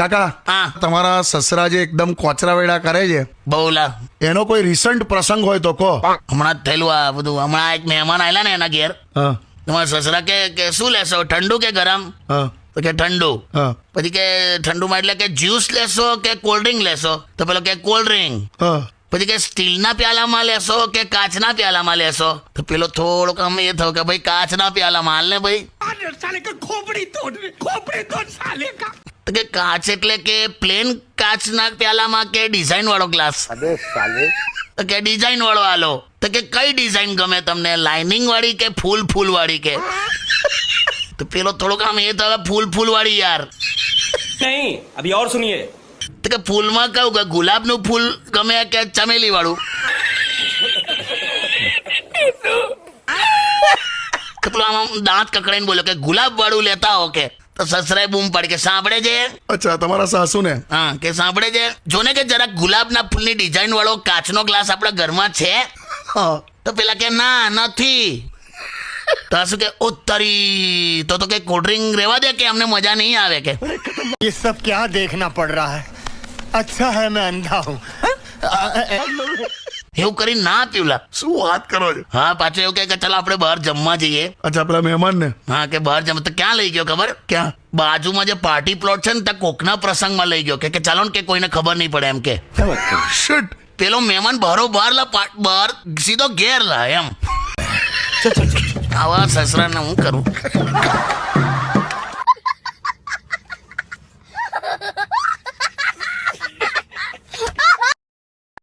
કાકા હા. તમારા સસરા જે એકદમ કોચરા વેડા કરે છે બહુલા એનો કોઈ રિસન્ટ પ્રસંગ હોય તો કહો. હમણાં જ થયેલું આ બધું. હમણાં એક મહેમાન આવેલા ને એના ઘેર. હા તમારા સસરા કે શું લેશો, ઠંડુ કે ગરમ? હા તો કે ઠંડુ. હા પછી કે ઠંડુમાં એટલે કે જ્યુસ લેશો કે કોલ્ડ ડ્રિંક લેશો? તો પેલો કે કોલ્ડ ડ્રિંક. હા પછી કે સ્ટીલના પ્યાલામાં લેશો કે કાચના પ્યાલામાં લેશો? તો પેલો થોડોક આમ એ થયો કે ભાઈ કાચના પ્યાલામાં હાલ ને ભાઈ. તો કે કાચ એટલે કે પ્લેન કાચના પ્યાલામાં કે ડિઝાઇન વાળો ગ્લાસ? તો કે ડિઝાઇન વાળો આલો. તો કે કઈ ડિઝાઇન ગમે તમને, લાઇનિંગ વાળી કે ફૂલ વાળી કે? તો પેલો થોડોક આમ એ થયો ફૂલ વાળી યાર. नहीं अभी और सुनिए તો કે ફૂલમાં કહું કે ગુલાબનું ફૂલ ગમે કે ચમેલી વાળું? તો પેલો આમ દાંત કકડાઈને બોલ્યો કે ગુલાબ વાળું લેતા હો કે? તો સસરાએ બૂમ પાડી કે સાંભળે છે? અચ્છા તમારા સાસુ ને હા કે સાંભળે છે, જોને કે જરાક ગુલાબના ફૂલની ડિઝાઇન વાળો કાચનો ગ્લાસ આપણા ઘરમાં છે? હા તો પેલા કે ના નથી. તો શું કે ઉત્તરી તો કે કોલ્ડ ડ્રિંક રેવા દે કે અમને મજા નહીં આવે કે? ये सब क्या देखना पड़ रहा है? अच्छा है मैं अंधा हूँ. એવું કરી ના પીવલા. શું વાત કરો છો? હા પાછું એવું કહે કે ચાલો આપણે બહાર જમવા જઈએ. અચ્છા પેલા મહેમાન ને હા કે બહાર જમવા. તો ક્યાં લઈ ગયો ખબર? ક્યાં? બાજુમાં જે પાર્ટી પ્લોટ છે ને ત્યાં કોકના પ્રસંગમાં લઈ ગયો કે ચાલો ને કે કોઈને ખબર નહીં પડે એમ કે. શિટ પેલો મહેમાન બહાર સીધો ઘેર લા એમ. આવા સસરાને હું કરું.